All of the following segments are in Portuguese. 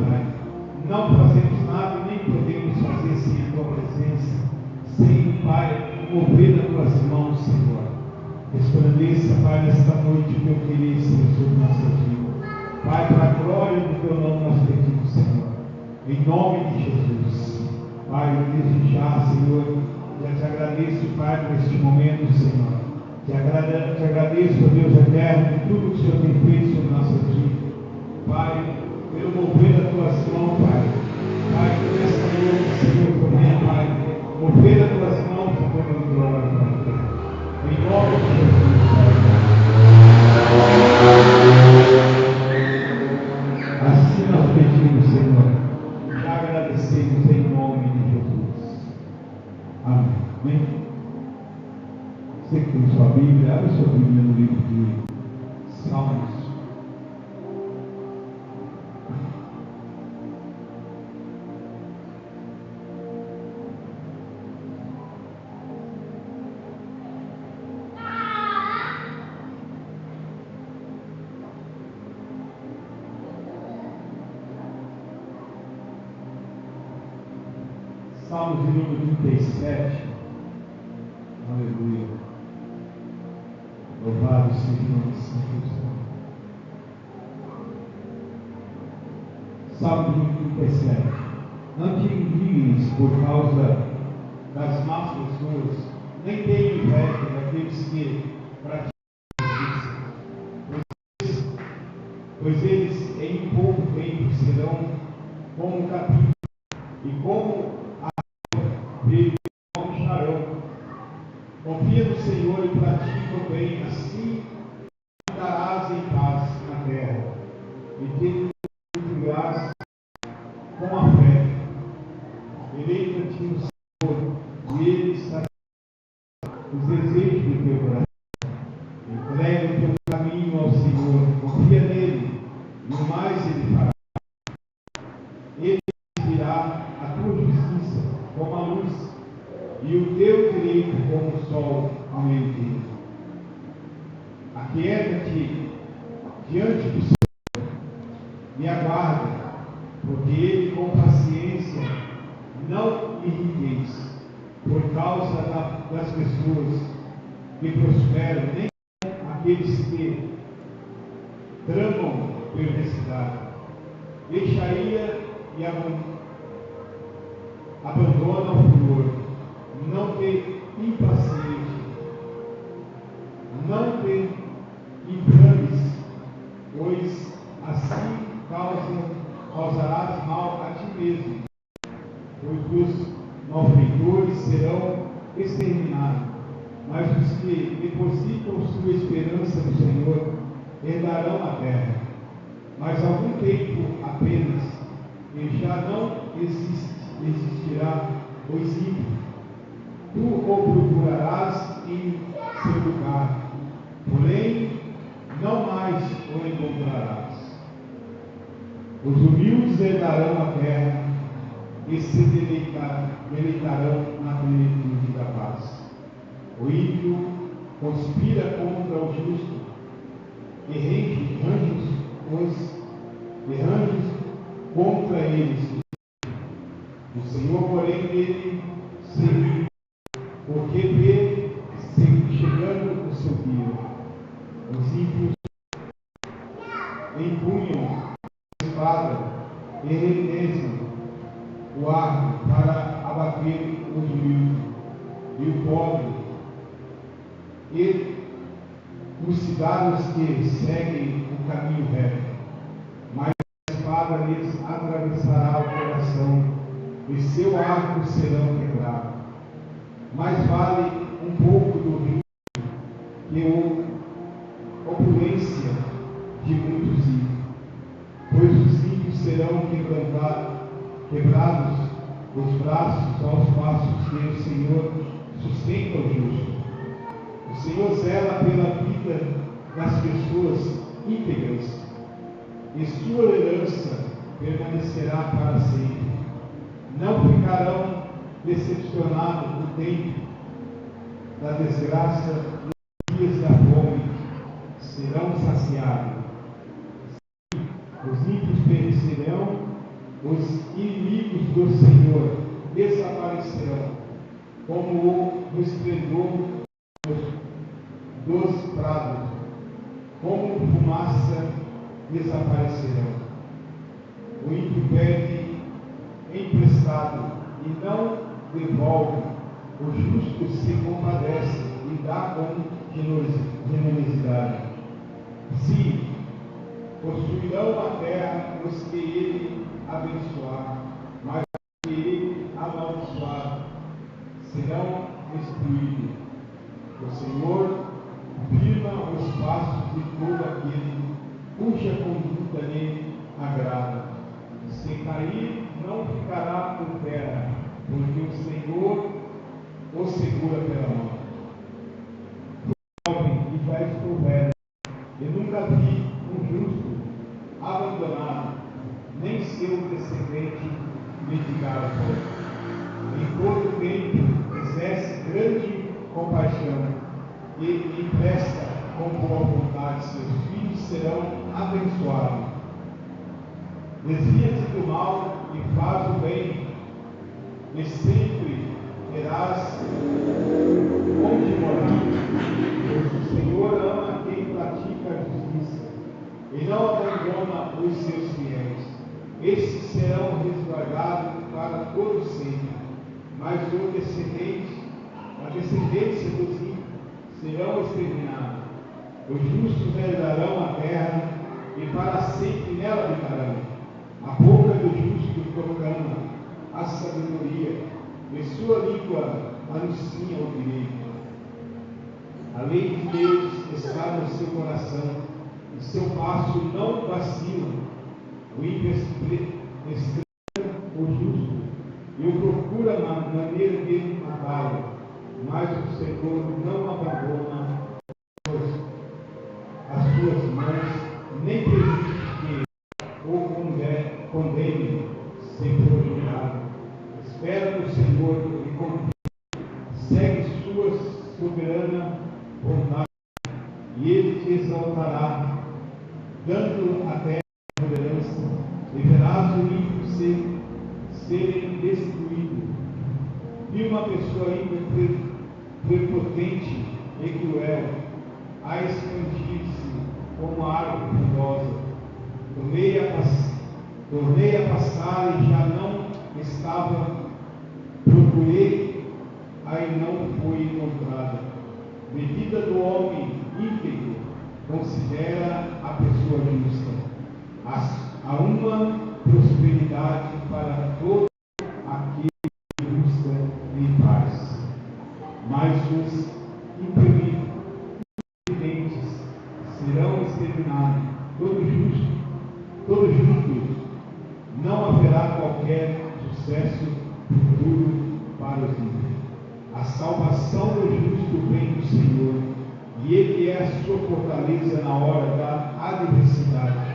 Pai. Não fazemos nada e nem podemos fazer sem a tua presença, sem, Pai, mover as tuas mãos, Senhor. Resplandeça, Pai, nesta noite o teu querer, Senhor, sobre nossa vida. Pai, para a glória do teu nome nós pedimos, Senhor. Em nome de Jesus. Pai, desde já, Senhor, já te agradeço, Pai, por este momento, Senhor. Te agradeço, Deus eterno, por tudo que o Senhor tem feito sobre nossa vida. Pai, pelo mover das tuas mãos, Pai. Pai, que nesta noite, Senhor, também, Pai, mover as tuas mãos e toda glória, Pai. Em nome de Jesus, Pai. Assim nós pedimos, Senhor. Já agradecemos em nome de Jesus. Amém. Você que tem sua Bíblia, abre sua Bíblia no livro de Salmos. Salmos de número 37. Aleluia. Louvado seja o nome do Senhor. Salmo de número 37. Não te envieis por causa das más pessoas, nem tenho inveja daqueles que praticam justiça, pois eles em pouco tempo serão como capim e como verde como charão. Confia no Senhor e pratica o bem, assim andarás em paz na terra e te com a fé. Eleita-te no Senhor e Ele satisfará os desejos do teu coração. Entrega o teu caminho ao Senhor, confia nele e o mais Ele fará. Ele virá a tua justiça como a luz e o teu direito como o sol ao meio-dia. Aquieta-te diante do Senhor e aguarda, porque Ele com paciência não irriteis por causa das pessoas que prosperam, nem aqueles que tramam perversidade. Deixa-ia e abandona o furor. Não te impaciente, não te inflames, pois assim causarás mal a ti mesmo, pois os malfeitores serão exterminados, mas os que depositam sua esperança no Senhor herdarão a terra. Mas algum tempo apenas, e já não existirá os ímpios. Tu o procurarás em seu lugar, porém não mais o encontrarás. Os humildes herdarão a terra e se deleitarão na plenitude da paz. O ímpio conspira contra o justo e range contra eles. O Senhor, porém, dele se porque vê chegando o seu dia. Os ímpios empunham a espada e revezam o arco para abater os humildes e o pobre, e trucidar os que seguem o caminho reto. Mas a espada lhes atravessará o coração, e seu arco serão quebrados. Mais vale um pouco do rio que a opulência de muitos ímpios, pois os ímpios serão quebrados os braços aos passos que o Senhor sustenta o justo. O Senhor zela pela vida das pessoas íntegras, e sua herança permanecerá para sempre. Não ficarão decepcionados no tempo da desgraça, nos dias da fome serão saciados. Os ímpios perecerão os inimigos do Senhor desaparecerão, como o resplendor dos prados, como fumaça desaparecerão. O ímpio pede emprestado e não devolve, o justo se compadece e dá com generosidade. Sim, possuirão a terra os que ele abençoar, mas os que ele amaldiçoar serão destruídos. O Senhor firma os passos de todo aquele cuja conduta lhe agrada. Se cair, não ficará por terra, porque o Senhor o segura pela mão. Jovem, e já estou velho, e nunca vi um justo abandonado, nem seu descendente mendigar o pão. Em todo tempo exerce grande compaixão e empresta com boa vontade, seus filhos serão abençoados. Desvia-te do mal e faz o bem, e sempre terás onde morar, pois o Senhor ama quem pratica a justiça e não abandona os seus fiéis. Estes serão resguardados para todo sempre, mas a descendência dos ímpios serão exterminados. Os justos herdarão a terra e para sempre nela habitarão. A boca do justo proclama a sabedoria, e sua língua anuncia o direito. A lei de Deus está no seu coração, e seu passo não vacila. O ímpio espreita o justo, e o procura na maneira de matá-lo, mas o Senhor não abandona as suas mãos, nem permite que ou condene sem for julgado. Espera no Senhor e confia, segue sua soberana vontade, e ele te exaltará, dando a terra de herança, e verás o ímpio serem destruídos. Vi uma pessoa ímpia prepotente e cruel a expandir-se como a árvore frondosa. Tornei a passar e já não estava, procurei e não foi encontrada. Medida do homem íntegro considera a pessoa justa. Há uma prosperidade para todo aquele que busca em paz. Mas os imprudentes serão exterminados. Todo justo, não haverá qualquer sucesso futuro para os ímpios. A salvação do justo vem do Senhor, e ele é a sua fortaleza na hora da adversidade.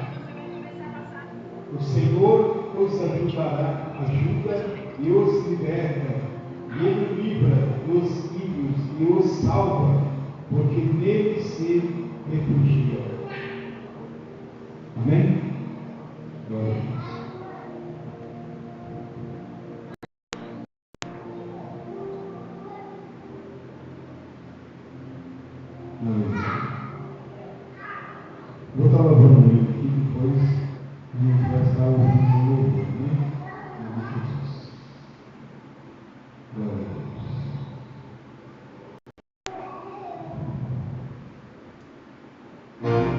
O Senhor os ajuda e os liberta, e ele livra dos ímpios e os salva, porque nele se refugia. Amém? Glória a Deus. Vou estar lavando o livro aqui, depois a gente vai estar ouvindo de novo, né? Em nome de Jesus. Glória a Deus.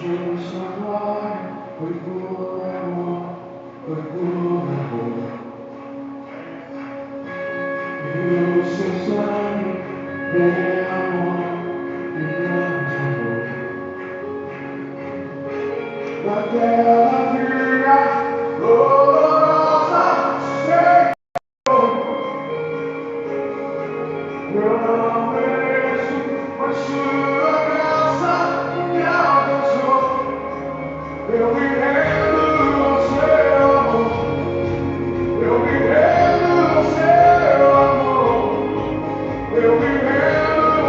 encheu sua glória, foi por amor, foi por amor. E o seu sangue derramou de grande amor. Naquela vida dolorosa, Senhor, eu não mereço, mas sua graça me alcançou. Eu me rendo ao seu amor, eu me rendo ao seu amor, eu me rendo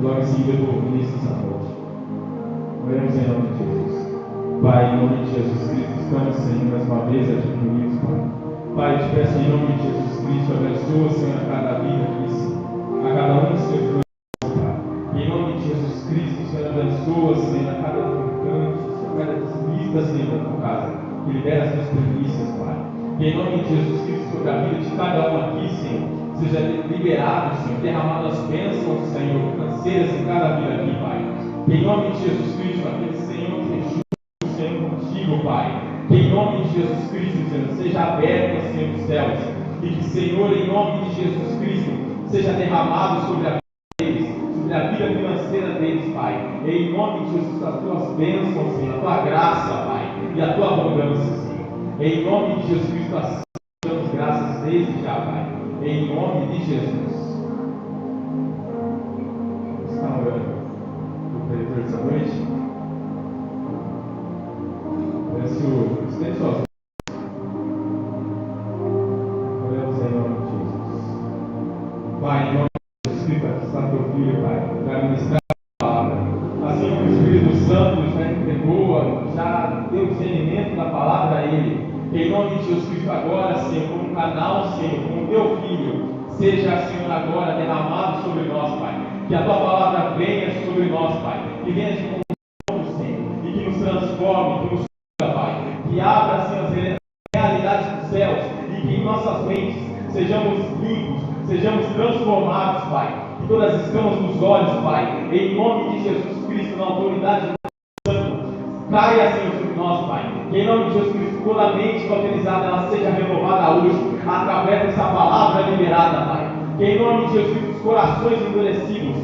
logo em seguida do ministro sacerdote. Oremos em nome de Jesus. Pai, em nome de Jesus Cristo, estamos, Senhor, mais uma vez adquiridos, Pai. Pai, te peço em nome de Jesus Cristo, abençoa, Senhor, a cada vida aqui, Senhor, a cada um, Senhor, em nome de Jesus Cristo, Senhor, abençoa, Senhor, a cada canto, Senhor, a cada deslista, Senhor, da tua casa, que libera as tuas primícias, Pai. Que em nome de Jesus Cristo, sobre a vida de cada um aqui, Senhor, seja liberado, Senhor, derramado as bênçãos, Senhor, financeiras em cada vida aqui, Pai. Que em nome de Jesus Cristo, aquele Senhor que é justo, Senhor, contigo, Pai. Que em nome de Jesus Cristo, Senhor, seja aberto, Senhor, os céus. E que, Senhor, em nome de Jesus Cristo, seja derramado sobre a vida deles, sobre a vida financeira deles, Pai. Em nome de Jesus, as tuas bênçãos, Senhor, a tua graça, Pai, e a tua abundância, Senhor. Em nome de Jesus Cristo, assim damos graças desde já, Pai. Em nome de Jesus. Vamos estar orando o preletor dessa noite. Peço, estende suas mãos. Oremos em nome de Jesus. Pai, em nome de Jesus Cristo, aqui está teu filho, Pai, para ministrar a palavra. Assim como o Espírito Santo já entregou, já deu discernimento da palavra a ele. Em nome de Jesus Cristo, agora, Senhor, como um canal, Senhor, como teu filho, seja, Senhor, agora derramado sobre nós, Pai. Que a tua palavra venha sobre nós, Pai. Que venha de como, Senhor, e que nos transforme, que nos cura, Pai. Que abra, Senhor, as realidades dos céus e que em nossas mentes sejamos limpos, sejamos transformados, Pai. Que todas as escamas dos olhos, Pai, em nome de Jesus Cristo, na autoridade do Santo, caia, Senhor, sobre nós, Pai. Que em nome de Jesus Cristo, toda a mente cauterizada, ela seja renovada hoje, através dessa palavra liberada, Pai. Que em nome de Jesus Cristo, os corações endurecidos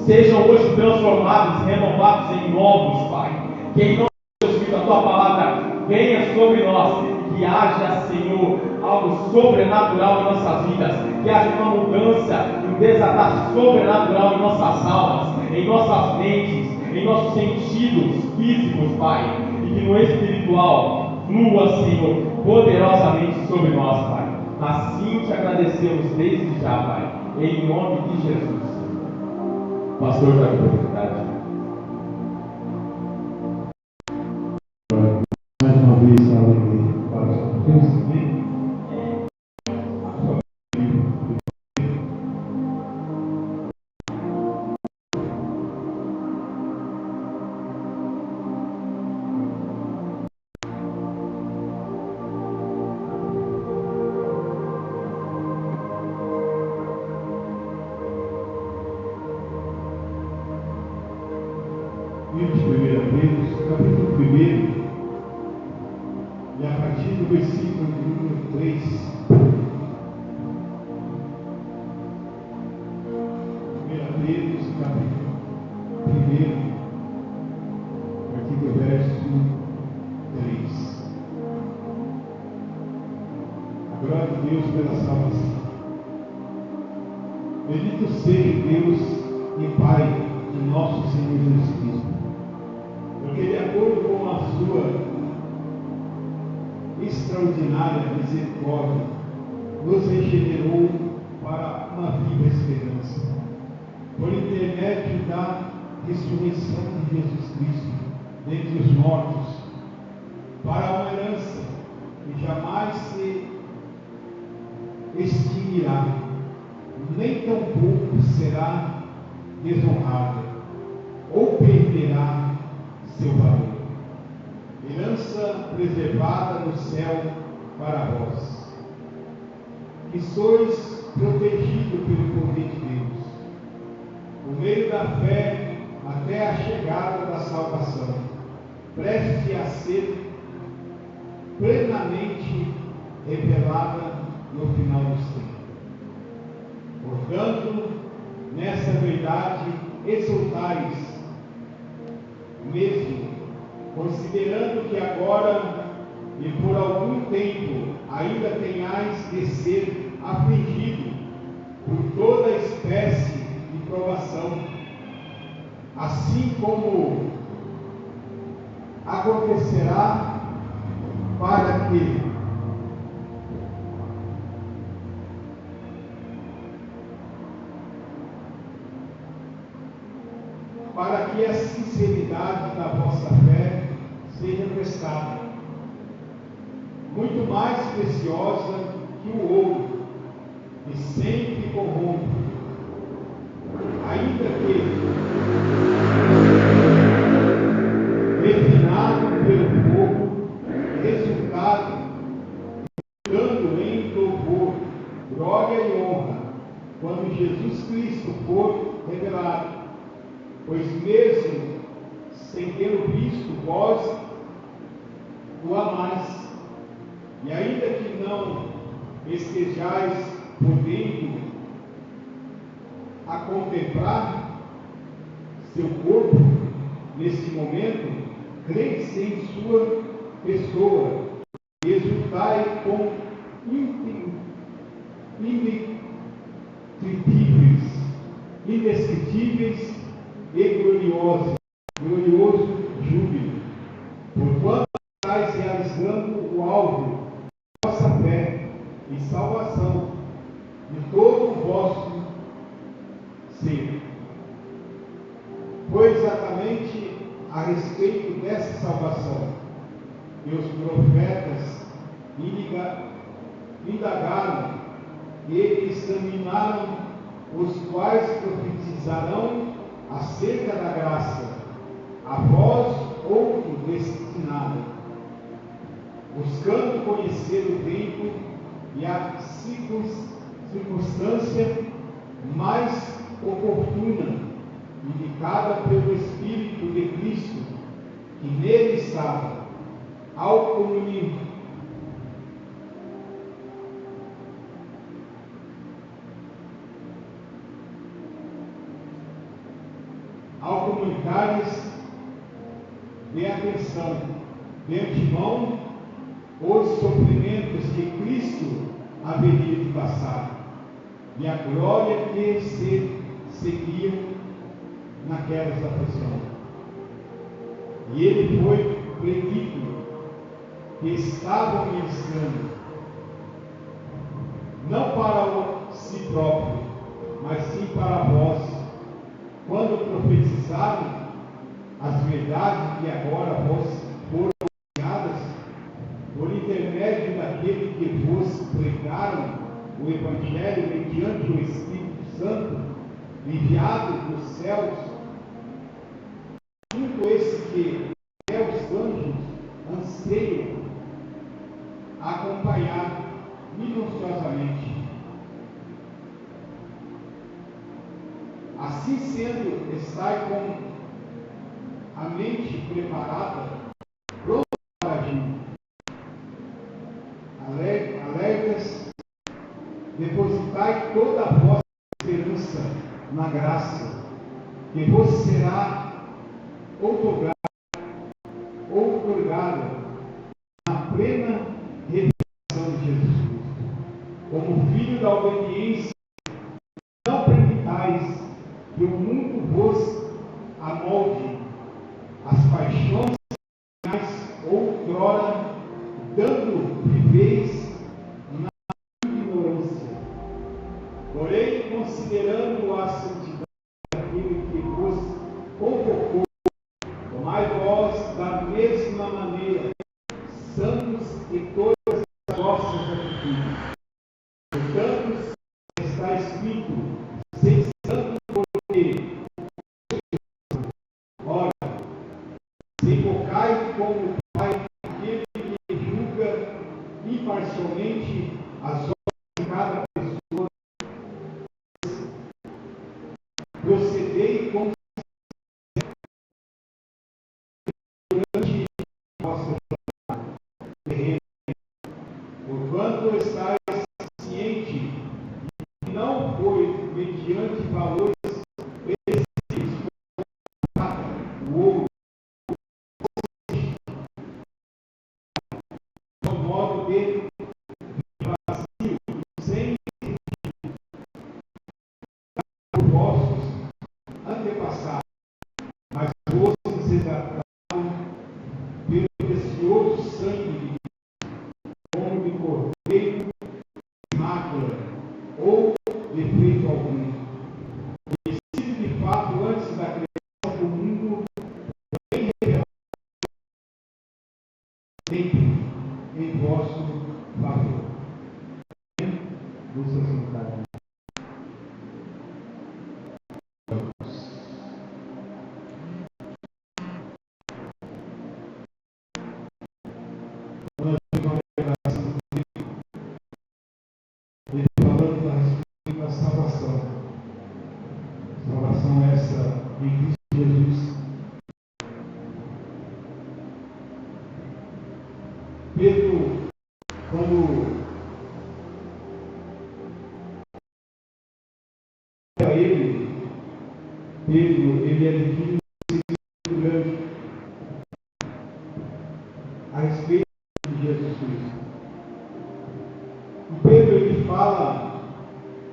sejam hoje transformados e renovados em novos, Pai. Que em nome de Jesus Cristo, a tua palavra venha sobre nós, que haja, Senhor, algo sobrenatural em nossas vidas, que haja uma mudança, um desatar sobrenatural em nossas almas, em nossas mentes, em nossos sentidos físicos, Pai, e que no espiritual flua, Senhor, poderosamente sobre nós, Pai. Assim te agradecemos desde já, Pai, em nome de Jesus. Pastor da oportunidade. Mais uma vez, para os teus também. Livro de 1 Pedro, capítulo 1, e a partir do versículo número 3. 1 Pedro, capítulo 1, a partir do verso 3. A glória de Deus pela salvação. Bendito seja Deus e Pai de nosso Senhor Jesus Cristo, porque de acordo com a sua extraordinária misericórdia, nos regenerou para uma viva esperança, por intermédio da ressurreição de Jesus Cristo dentre os mortos, para uma herança que jamais se extinguirá, nem tampouco será desonrada, ou perderá seu valor. Herança preservada no céu para vós, que sois protegidos pelo poder de Deus, por meio da fé até a chegada da salvação, preste a ser plenamente revelada no final dos tempos. Portanto, nessa verdade exultais, mesmo considerando que agora e por algum tempo ainda tenhais de ser afligido por toda espécie de provação, assim como acontecerá para que para que a sinceridade da vossa fé seja testada, muito mais preciosa que o ouro, e sempre corrompe, ainda que refinado pelo fogo, resultado dando em louvor, glória e honra, quando Jesus Cristo for revelado. Pois mesmo sem tê-lo visto, vós o amais, e ainda que não estejais podendo a contemplar seu corpo neste momento, crede em sua pessoa, exultai com indescritíveis e glorioso júbilo, porquanto estáis realizando o alvo da vossa fé e salvação de todo o vosso ser. Foi exatamente a respeito dessa salvação que os profetas indagaram e examinaram, os quais profetizarão acerca da graça, a vós outro destinado, buscando conhecer o tempo e a circunstância mais oportuna, indicada pelo Espírito de Cristo, que nele estava, ao comunicares de atenção, de antemão, os sofrimentos que Cristo haveria de passar, e a glória que se seguiam naquelas aflições. E ele foi predito que estavam ministrando, não para si próprio, mas sim para vós, quando profetizaram as verdades que agora vos foram anunciadas, por intermédio daquele que vos pregaram o Evangelho mediante o Espírito Santo, enviado dos céus, junto esse que até os anjos anseiam acompanhar minuciosamente. Assim sendo, estai com a mente preparada, pronta para agir, alertas, depositai toda a vossa esperança na graça, que vos será outorgada na plena revelação de Jesus Cristo. Como filho da obediência, não permitais que o mundo vos amolde as paixões que outrora dando viveis na ignorância. Porém, considerando a santidade daquele que vos convocou, tomai vós da mesma maneira santos e todas as vossas atitudes. Portanto, está escrito: sede santo, porque ora, se invocai como Pai aquele que julga imparcialmente as obras de cada pessoa, procedei como durante a vossa jornada terrena, porquanto estáis ciente de que não foi mediante valores perecidos como o ouro, no modo de vazio, sem os vossos antepassados, mas vos resgataram Pedro, ele adquire um grande a respeito de Jesus Cristo. E Pedro, ele fala,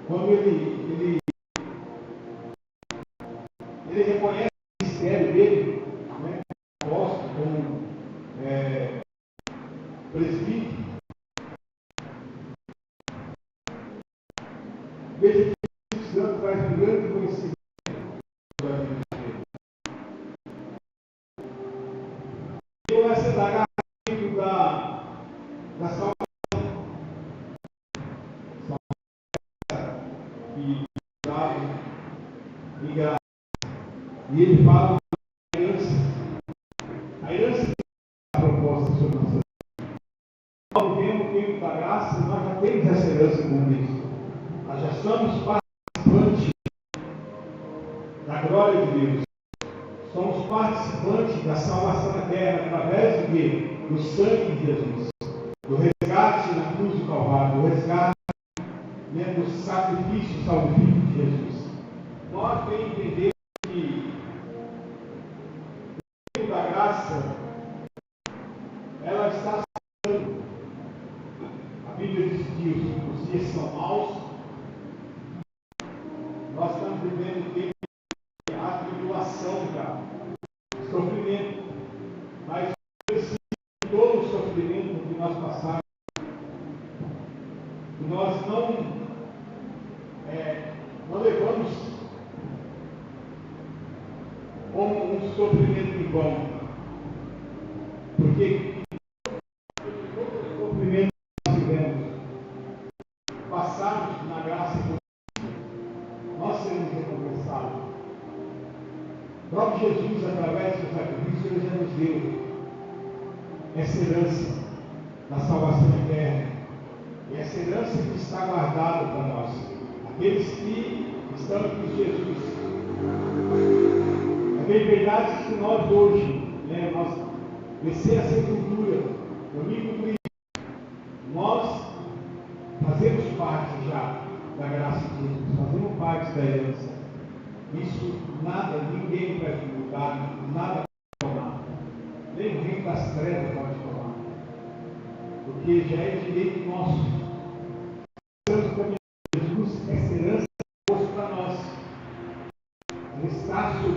quando ele reconhece o mistério dele, né, apóstolo, como presbítero, veja que o Espírito Santo traz um grande conhecimento da vida dele. Ele começa a indagar a respeito da salvação e dado em graça. E ele fala da herança. A herança é a proposta sobre nós. Nós vivemos o tempo da graça, nós já temos essa herança com Cristo. Nós já somos participantes da glória de Deus. Somos participantes da salvação eterna através do quê? Do sangue de Jesus. Do resgate na cruz do Calvário. Do resgate, né, do sacrifício salvífico de Jesus. Nós bem entendemos que o tempo da graça, ela está chegando. A Bíblia diz que os dias são maus. Nós estamos vivendo o tempo a tribulação, cara, sofrimento, mas todo o sofrimento que nós passamos, nós não levamos como um sofrimento em vão, porque todo o sofrimento que nós tivemos, passarmos na graça de Deus, nós seremos recompensados. O próprio Jesus, através do sacrifício, ele já nos deu essa herança da salvação eterna. E essa herança que está guardada para nós. Aqueles que estão com Jesus. É bem verdade que nós hoje, nós descer a sepultura, comigo com Cristo, nós fazemos parte já da graça de Jesus, fazemos parte da herança. Isso nada, ninguém pode mudar, nada pode tomar. Nem o reino das trevas pode tomar. Porque já é direito nosso. Estamos caminhando com Jesus, essa herança é posta para nós. Ela está sob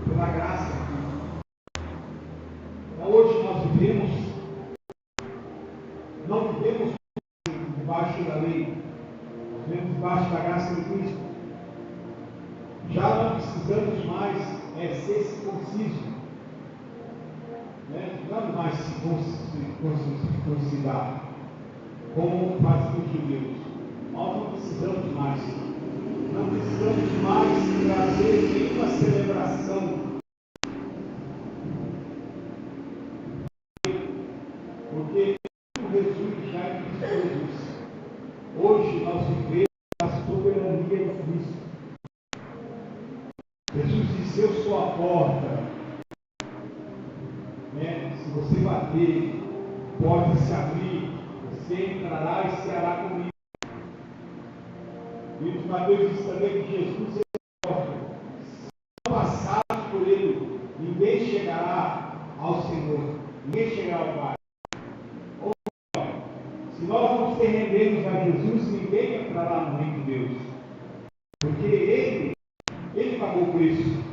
pela graça. Então hoje nós vivemos, não vivemos debaixo da lei, nós vivemos debaixo da graça de Cristo. Já não precisamos mais ser circuncisos, não mais circuncidar, como fazem os judeus. Nós não precisamos mais trazer nenhuma celebração, porque Jesus já é Cristo Jesus. Hoje nós vivemos a soberania de Cristo. Jesus disse: eu sou a porta. Se você bater, pode se abrir, você entrará e ceará comigo. E o Mateus diz também que Jesus é a porta. Se não passarmos por ele, ninguém chegará ao Senhor, ninguém chegará ao Pai. Ou se nós não nos rendermos a Jesus, ninguém entrará no reino de Deus. Porque ele pagou o preço.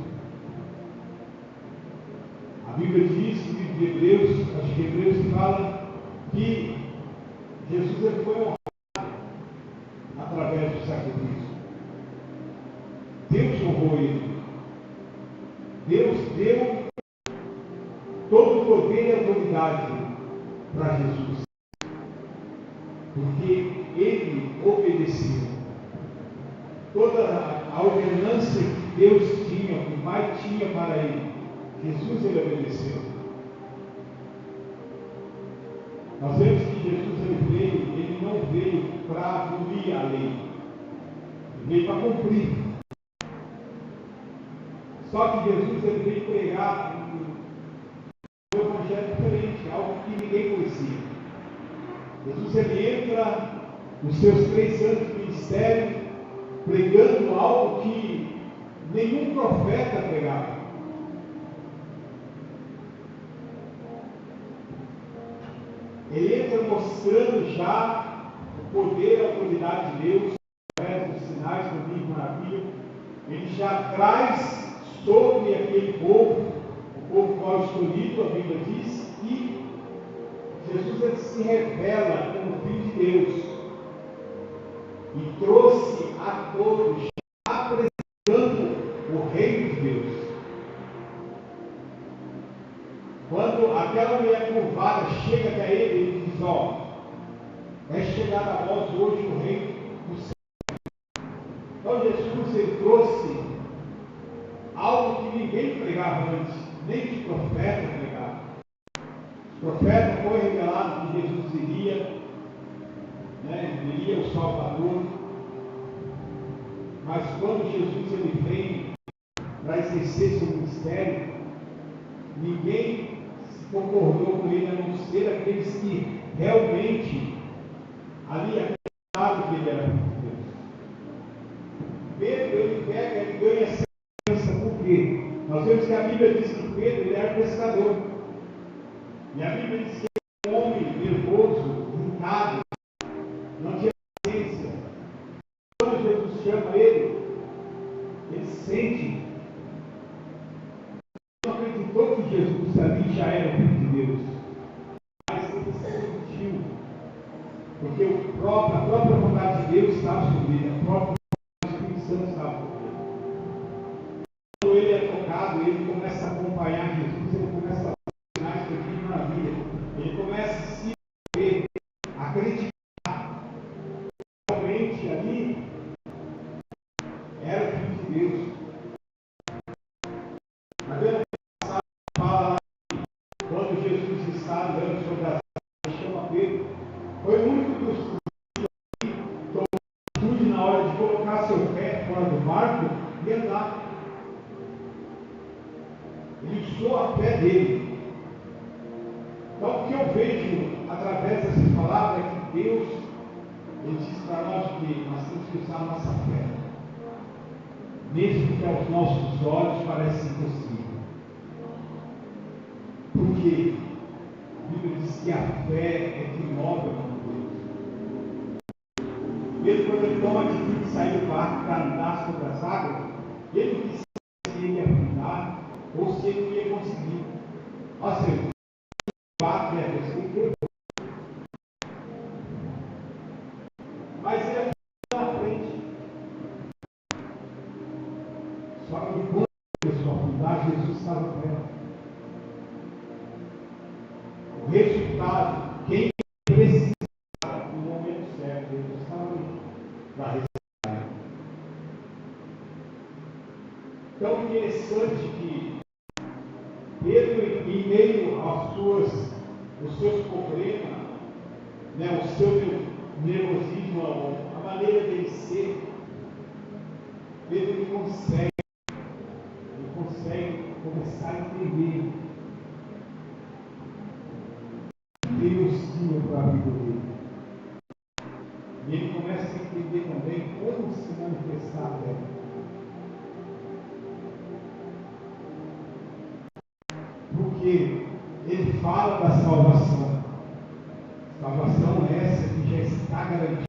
A Bíblia diz, no livro de Hebreus, acho que Hebreus fala que Jesus ele foi honrado através do sacrifício. Deus honrou ele. Deus deu todo o poder e autoridade para Jesus. Porque ele obedeceu. Toda a ordenança que Deus tinha, que o Pai tinha para ele, Jesus ele obedeceu. Nós vemos que Jesus ele não veio para abolir a lei, ele veio para cumprir. Só que Jesus ele veio pregar um evangelho diferente, algo que ninguém conhecia. Jesus ele entra nos seus 3 anos de ministério pregando algo que nenhum profeta pregava. Ele entra mostrando já o poder e a autoridade de Deus, através dos sinais do Mil Maravilha. Ele já traz sobre aquele povo, o povo qual escolhido, a Bíblia diz, e Jesus ele se revela como Filho de Deus. E trouxe a todos, apresentando o reino de Deus. Quando aquela mulher curvada chega até ele, ele diz: ó, é chegado a vós hoje o reino do céu. Então Jesus ele trouxe algo que ninguém pregava antes, nem os profetas pregavam. Os profetas foi revelado que Jesus iria, iria o Salvador. Mas quando Jesus ele veio para exercer seu ministério, ninguém se concordou com ele, a não ser aqueles que realmente ali acreditavam que ele era filho de Deus. Pedro ele pega, ele ganha segurança, por quê? Nós vemos que a Bíblia diz que Pedro ele era pescador. E a Bíblia diz que ele era um homem nervoso, irritado, não tinha paciência. Quando Jesus chama ele sente. Não acreditou que Jesus ali já era o Filho de Deus. Mas ele sentiu. Porque a própria vontade de Deus estava sobre ele, a própria vontade do Espírito Santo estava sobre ele. Quando ele é tocado, ele começa a acompanhar Jesus, ele começa a fazer sinais de Mil Maravilha. Ele começa a se ver, a acreditar. Realmente ali era o Filho de Deus. A Bíblia fala quando Jesus está andando sobre as águas, chama Pedro. Foi o único dos que tomou atitude na hora de colocar seu pé fora do barco e andar. Ele usou a fé dele. Então, o que eu vejo através dessas palavras é que Deus ele diz para nós que nós temos que usar a nossa fé, mesmo que aos nossos olhos pareça impossível. Porque a Bíblia diz que a fé é que move a Deus. Mesmo quando ele toma a atitude de sair do barco para andar sobre as águas, ele não quis saber se ele ia afundar ou se ele não ia conseguir. Ou seja, o barco é você que mas ele foi na frente. Só que quando ele começou a afundar, Jesus estava perto. O resultado, quem precisava no momento certo, Jesus estava ali para resgatar. Tão interessante que Pedro, em meio aos seus problemas, o seu nervosismo, a maneira dele ser, Pedro ele consegue começar a entender Deus tinha para a vida dele. E ele começa a entender também como se manifestar a fé. Porque ele fala da salvação. Salvação é essa que já está garantida.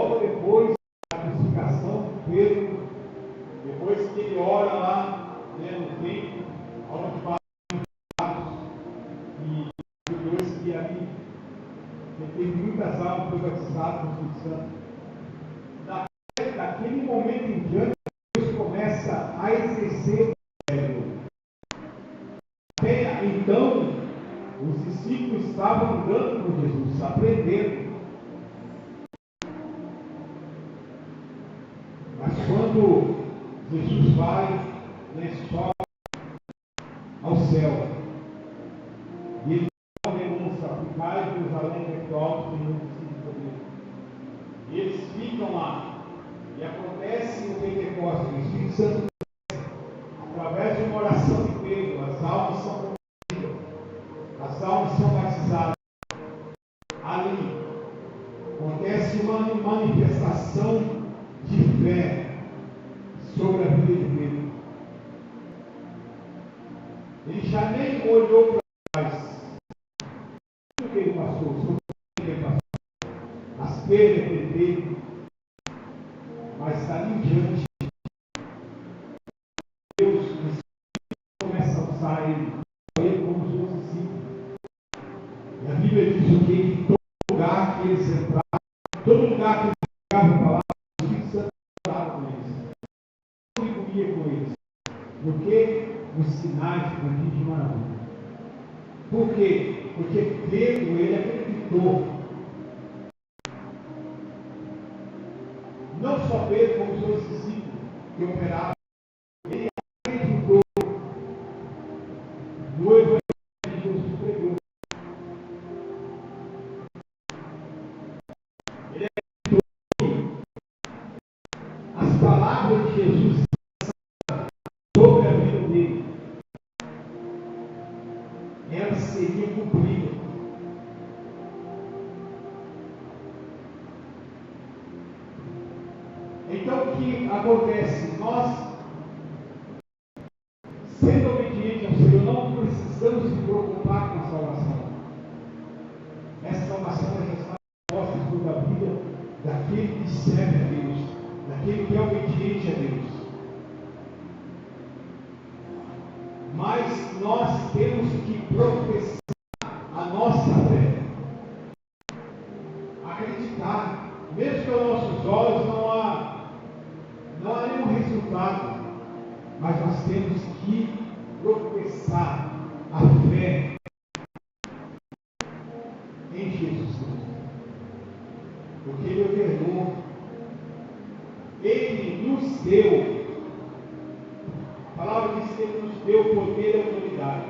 Logo depois da crucificação de Pedro, depois que ele ora lá no templo, onde fala e depois que ali tem muitas almas que foi batizado no Espírito Santo. Daquele momento em diante, Deus começa a exercer o ministério. Até então, os discípulos estavam andando com Jesus, aprendendo. Mas quando Jesus vai, sobe ao céu, e ele renúncia, ficai em Jerusalém, Jerusalém, Senhor de poder. E eles ficam lá, e acontece no Pentecostes, o Espírito Santo, através de uma oração de Pedro, as almas são convertidas, as almas são batizadas. Ali acontece uma manifestação de fé sobre a vida Ele já nem olhou para trás. O que ele passou, o que ele passou, as perdas que ele teve, mas dali em diante, Deus começa a usar ele como seus discípulos. E a Bíblia diz o que? Em todo lugar que eles entravam, todo lugar que eles chegavam a falar, o Espírito Santo falava com eles. Contribuía com eles. No que? Nos sinais de prodígio de maravilha. Por quê? Porque Pedro, ele acreditou. Não só Pedro, como os seus discípulos que operavam. Ele acreditou no Evangelho que Jesus pregou. Ele acreditou as palavras de Jesus sobre a vida dele. Elas seriam cumpridas. Então o que acontece? Nós, sendo obedientes ao Senhor, não precisamos nos preocupar com a salvação. Essa salvação já está posta sobre a vida daquele que serve a Deus, daquele que é obediente a Deus. Mas nós temos que professar a nossa fé. Acreditar, mesmo que aos nossos olhos não há nenhum resultado, mas nós temos que professar a fé em Jesus Cristo, porque Ele ordenou, Ele nos deu, a palavra diz que Ele nos deu poder e autoridade.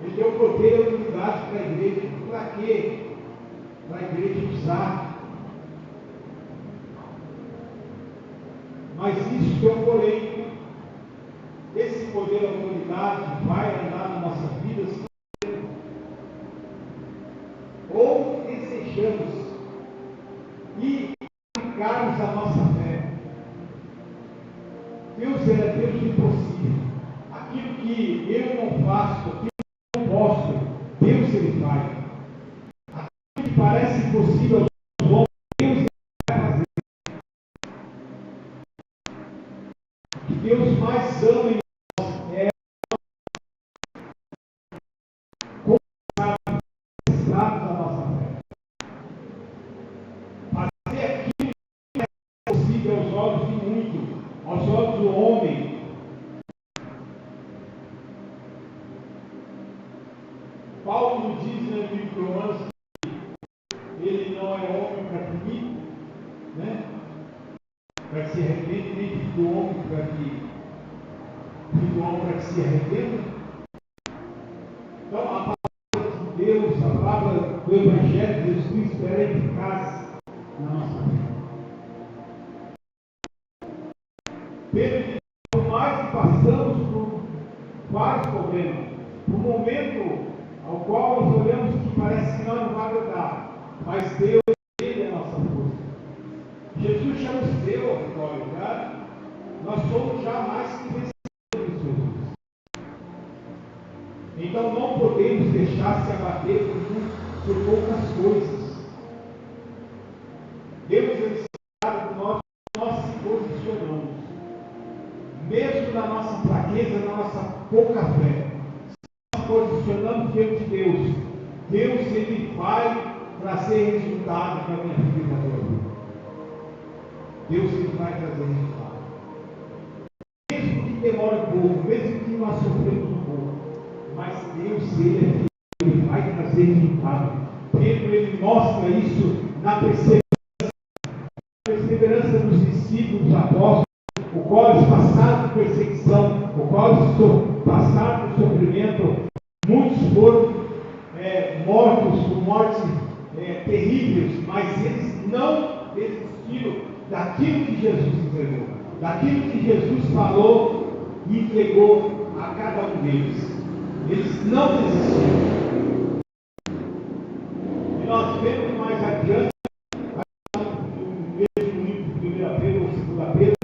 Ele deu poder e autoridade para a igreja. Para quê? Para a igreja usar. Mas isso tem um porém. Esse poder e autoridade vai andar na nossa vida ou desejamos e aplicarmos a nossa fé. Deus é Deus do impossível. Aquilo que eu não faço, aquilo que eu não posso, Deus Ele faz. Aquilo que parece impossível aos homens, Deus vai fazer. O que Deus mais ama em nós é conquistarmos a nossa fé. Fazer aquilo que é possível aos olhos de muito, aos olhos do homem. Paulo nos diz no livro de Romanos que ele não é homem para punir, né? Para que se arrepende, nem filho do homem para que se arrependa. Então a palavra de Deus, a palavra do Evangelho de Jesus Cristo é eficaz na nossa vida. Pedro diz, por mais que passamos por vários problemas, por um momento ao qual nós olhamos que parece que não vai dar, mas Deus, Ele é a nossa força. Jesus já nos deu a vitória, tá? Nós somos já mais que vencedores de Jesus. Então não podemos deixar se abater por poucas coisas. Deus Ele sabe que nós se posicionamos, mesmo na nossa fraqueza, na nossa pouca fé. Posicionando diante de Deus, Deus Ele vai trazer resultado para a minha vida e para a tua vida. Deus Ele vai trazer resultado. Mesmo que demore um pouco, mesmo que nós sofremos um pouco, mas Deus Ele vai trazer resultado. Pedro Ele mostra isso na perseverança dos discípulos, dos apóstolos, o qual eles passaram por perseguição, o qual eles passaram por sofrimento. Muitos foram mortos por mortes terríveis, mas eles não desistiram daquilo que Jesus entregou, daquilo que Jesus falou e entregou a cada um deles. Eles não desistiram. E nós vemos mais adiante, no mesmo livro de 1 Pedro ou 2 Pedro,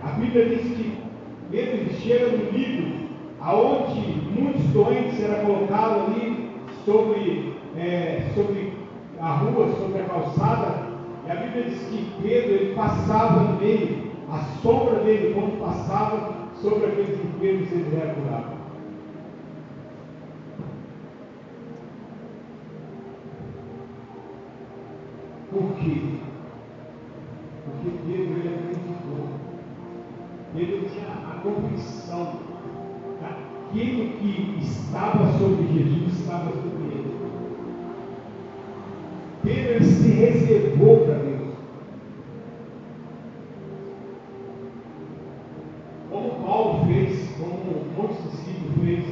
a Bíblia diz que ele chega no livro aonde muitos doentes eram colocados ali sobre a rua, sobre a calçada, e a Bíblia diz que Pedro ele passava no meio, a sombra dele, quando passava sobre aqueles enfermos, ele era curado. Por quê? Porque Pedro ele acreditou. Pedro tinha a convicção que aquilo que estava sobre Jesus estava sobre ele. Pedro ele se reservou para Deus. Como Paulo fez, como muitos discípulos fez.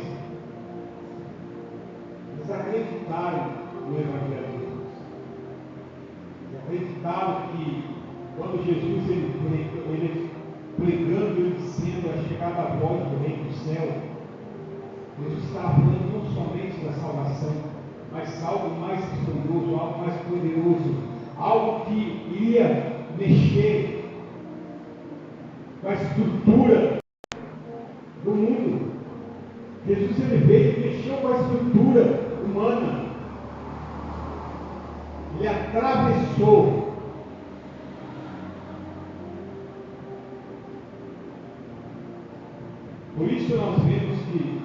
Eles acreditaram no Evangelho de Jesus. Acreditaram que quando Jesus ele pregando, ele dizendo a chegada a voz do reino do céu, Jesus estava falando não somente da salvação, mas algo mais grandioso, algo mais poderoso, algo que iria mexer com a estrutura do mundo. Jesus ele veio e mexeu com a estrutura humana. Ele atravessou. Por isso nós vemos que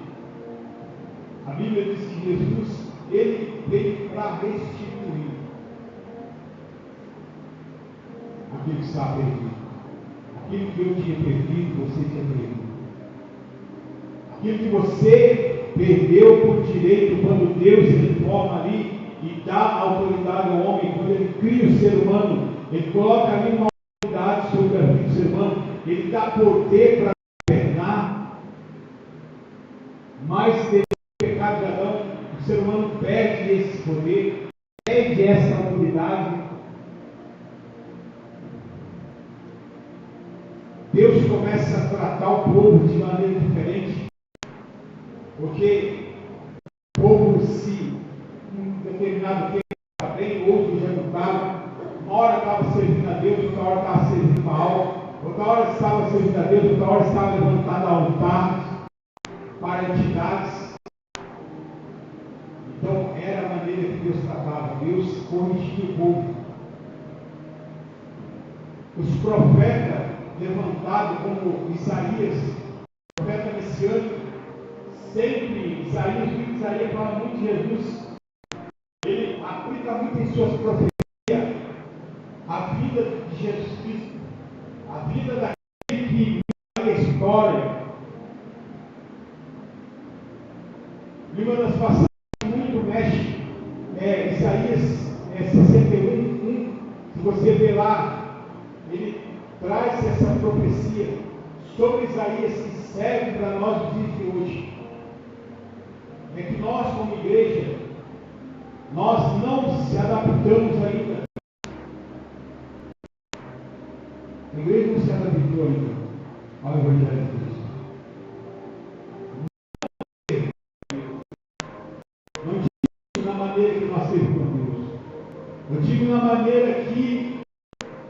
a Bíblia diz que Jesus ele veio para restituir aquilo que está perdido. Aquilo que eu tinha perdido, você tinha perdido. Aquilo que você perdeu por direito, quando Deus ele forma ali e dá autoridade ao homem, quando ele cria o ser humano, ele coloca ali uma autoridade sobre a vida do ser humano, ele dá poder para governar, mas devido ao pecado de Adão, o ser humano perde esse poder, perde essa autoridade. Deus começa a tratar o povo de maneira diferente, porque o povo se em determinado tempo estava bem, outro já não estava. Uma hora estava servindo a Deus, outra hora estava servindo Baal, outra hora estava servindo a Deus, outra hora estava levantado altar para entidades. Então era a maneira que Deus tratava. Deus corrigia o povo. Os profetas levantados como Isaías, profeta messiânico, sempre Isaías fala muito de Jesus. Ele aplica muito em suas profecias a vida de Jesus Cristo, a vida daquele que vive a história. E uma das passagens que muito mexe é Isaías 61, se você ver lá, ele traz essa profecia sobre Isaías que serve para nós nos dias de hoje. É que nós, como igreja, nós não se adaptamos ainda. A igreja não se adaptou ainda ao Evangelho de Cristo. Não digo na maneira que nós servimos a Deus. Eu digo na maneira que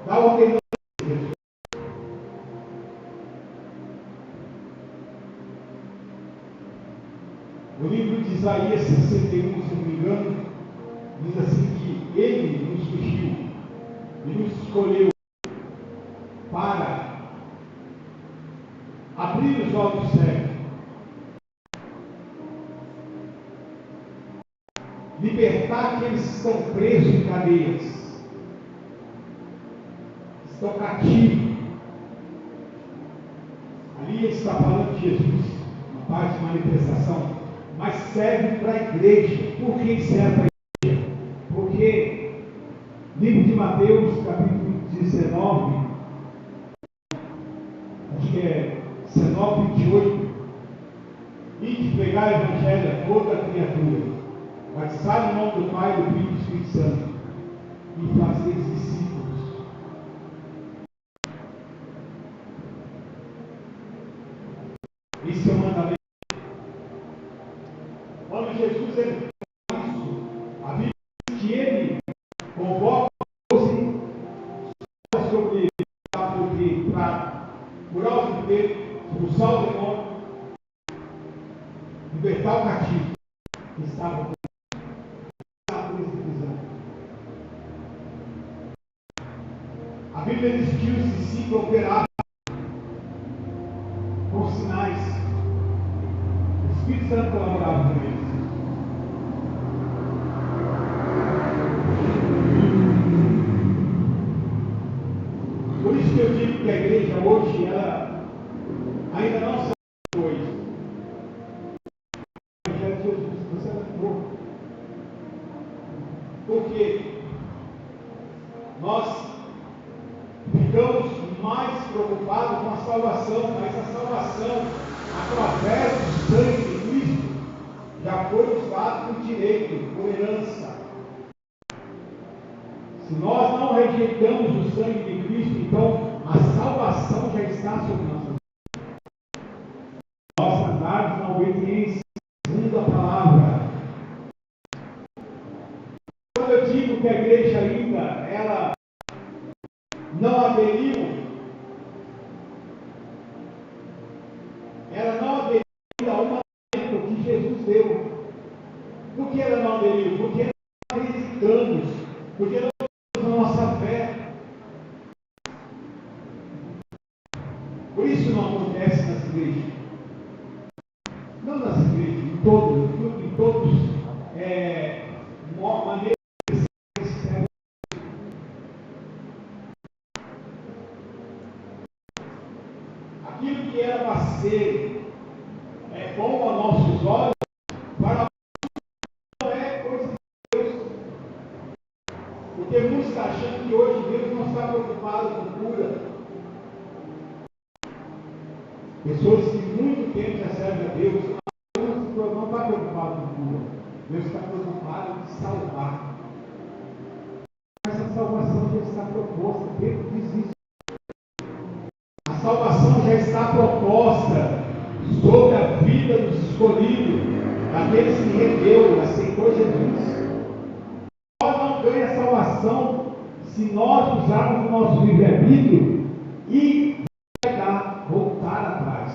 dá ordenança a Deus. O livro de Isaías 61, se não me engano, diz assim que Ele nos ungiu e nos escolheu para abrir os olhos cegos, libertar aqueles que estão presos em cadeias, estão cativos. Ali ele está falando de Jesus, uma parte de manifestação, mas serve para a igreja. Por que serve para a igreja? Porque livro de Mateus, capítulo 19, acho que é 19, 28, e de pregar o evangelho a toda a criatura, batizar no nome do Pai, do Filho e do Espírito Santo, e fazer discípulos. Isso é um mandamento. Quando Jesus ele faz isso, a Bíblia diz que ele convoca sobre ele para curar os enfermos, expulsar o demônio. libertar o cativo que estava preso em prisão. A Bíblia diz que os discípulos operavam com sinais. O Espírito Santo colaborava com eles. Por isso que eu digo que a igreja hoje, ela ainda não sabe hoje. O Evangelho de Jesus, você lembrou. Porque nós ficamos mais preocupados com a salvação, mas a salvação, através do sangue de Cristo, já foi nos dado por direito, por herança. Se nós não rejeitamos o sangue de Cristo, então a salvação já está sobre nossas vidas. Nós andarmos na obediência segundo a palavra. Quando eu digo que a igreja ainda, ela não aderiu ao mandamento que Jesus deu. Por que ela não aderiu? Porque nós acreditamos, porque nós temos a nossa fé. Por isso não acontece nas igrejas. Não nas igrejas, em todos, maneiras. Aquilo que era para ser bom a nossos olhos, para não é coisa de Deus. Porque muitos estão achando que hoje Deus não está preocupado com cura. Pessoas que muito tempo já servem a Deus, não está preocupado com cura. Deus está preocupado em salvar. Essa salvação já está proposta. Pedro diz isso. A salvação já está proposta sobre a vida dos escolhidos, daqueles que rendeu, aceitou Jesus. Nós não ganhamos salvação se nós usarmos o nosso livre-arbítrio e voltar atrás.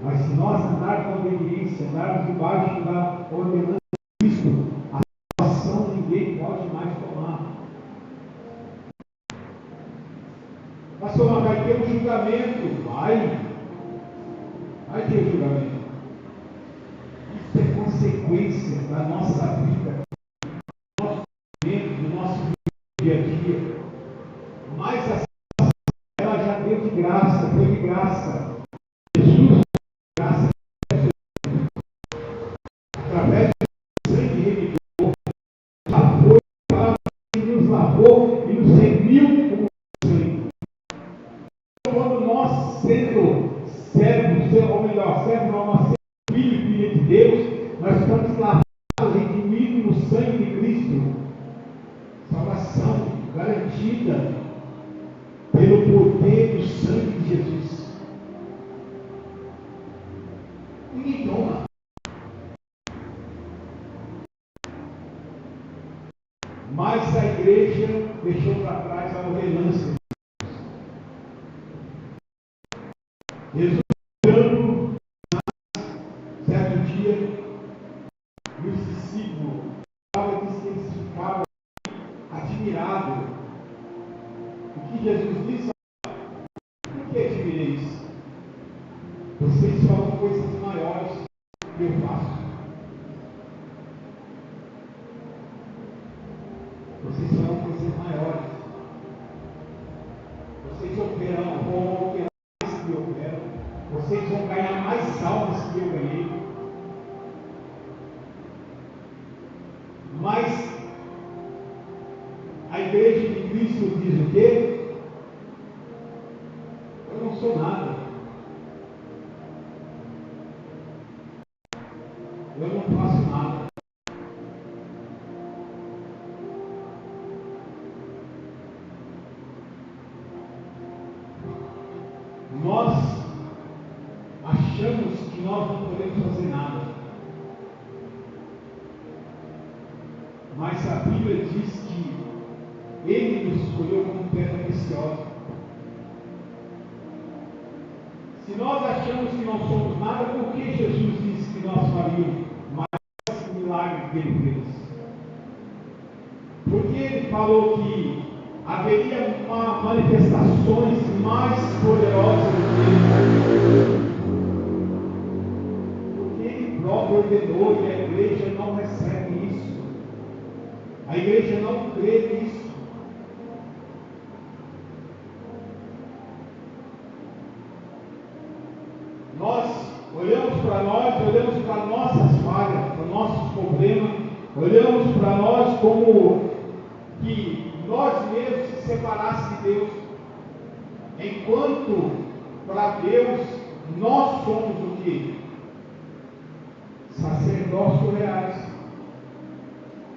Mas se nós andarmos na obediência, andarmos debaixo da ordenança de Cristo, a salvação ninguém pode mais tomar. Pastor, mas vai ter um julgamento. Vai ter um julgamento. Isso é consequência da nossa vida, do nosso momento, do nosso dia a dia. Mas a salvação, ela já deu de graça, foi de graça. Jesus deu de graça. Através do sangue remidor, lavou, a palavra nos lavou e nos remiu como sangue. Quando nós, sendo servos, ou melhor, servos não, nós sendo filho e filha de Deus, nós estamos lavados, redimidos no sangue de Cristo. Salvação garantida pelo poder do sangue de Jesus. Ninguém toma. Mas a igreja deixou para trás a ordenança. Resultando, certo dia, e os discípulos, diz que eles ficaram admirados. O que Jesus disse? Por que admireis? Vocês falam coisas maiores que eu faço. Vocês falam coisas maiores. Vocês vão operar mais que eu opero. Vocês vão ganhar mais almas que eu ganhei. Mas a igreja de Cristo diz o quê? Eu não sou nada. Eu não faço nada. Nós achamos que nós não podemos fazer nada. Mas a Bíblia diz que Ele nos escolheu como pedra preciosa. Se nós achamos que não somos nada, por que Jesus disse que nós faríamos mais milagres que ele fez? Porque ele falou que haveria manifestações mais poderosas do que ele. Porque ele próprio ordenou e a igreja não recebe isso. A igreja não crê nisso. Nós olhamos para nós, olhamos para nossas falhas, para nossos problemas, olhamos para nós como que nós mesmos se separassem de Deus, enquanto para Deus nós somos o quê? Sacerdócios reais,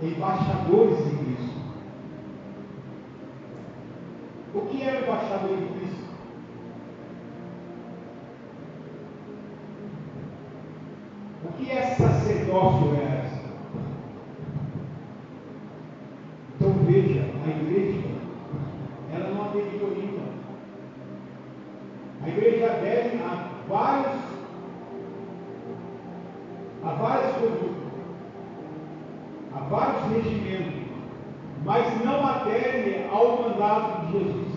embaixadores de Cristo. O que é o embaixador de Cristo? O que é sacerdócio reais? Então veja, a igreja, ela não aderiu ainda. A igreja adere a várias condutas, a vários regimentos, mas não adere ao mandato de Jesus.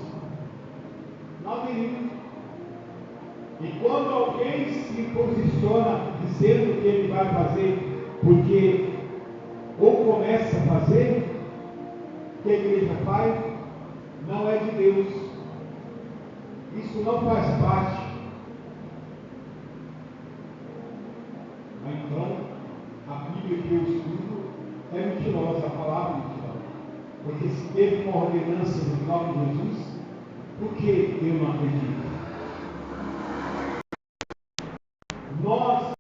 Não aderiu. E quando alguém se posiciona dizendo que ele vai fazer, porque ou começa a fazer, que a igreja faz, não é de Deus. Isso não faz parte. Então, a Bíblia que eu estudo é mentirosa, a palavra é mentirosa. Porque se teve uma ordenança no nome de Jesus, por que eu não acredito? Nós,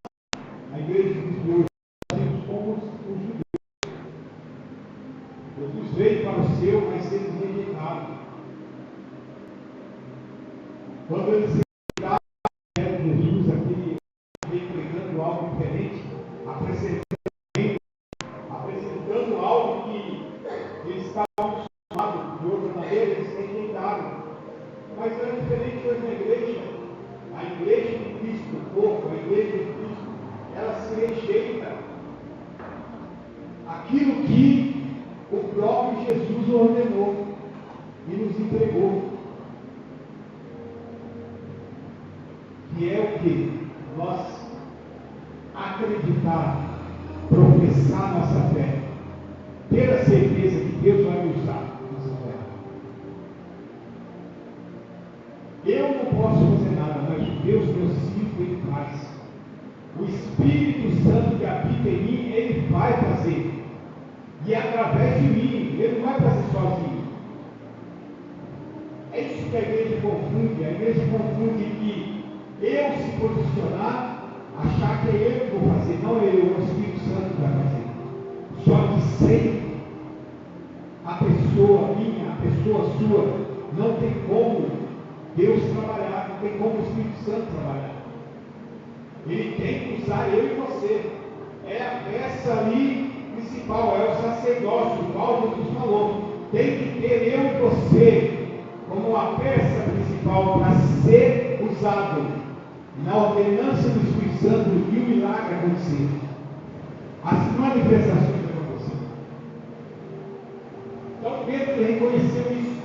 a igreja de hoje, nós somos os judeus. Jesus veio para o seu, mas eles rejeitaram. Quando eles rejeitaram Jesus, aquele veio pregando algo diferente, apresentando algo que eles estavam acostumados de outra maneira, eles rejeitaram. Mas é diferente hoje na igreja. A igreja de Cristo, o corpo, a igreja de Cristo, ela se rejeita aquilo que o próprio Jesus ordenou e nos entregou. Que é o que? Nós acreditar, professar nossa fé, ter a certeza que Deus vai nos usar nossa fé. Eu não posso fazer nada, mas o Deus que eu sirvo, Ele faz. O Espírito Santo que habita em mim, Ele vai fazer. E é através de mim, Ele não vai fazer sozinho. É isso que a igreja confunde. A igreja confunde que eu se posicionar, achar que é eu que vou fazer. Não é eu, é o Espírito Santo que vai fazer. Só que sem a pessoa minha, a pessoa sua, não tem como Deus trabalhar, não tem como o Espírito Santo trabalhar. Ele tem que usar eu e você. É a peça ali principal, é o sacerdócio, o qual Jesus falou. Tem que ter eu e você como a peça principal para ser usado na ordenança do Espírito Santo e o milagre acontecer. As manifestações vão acontecer. Então Pedro reconheceu isso.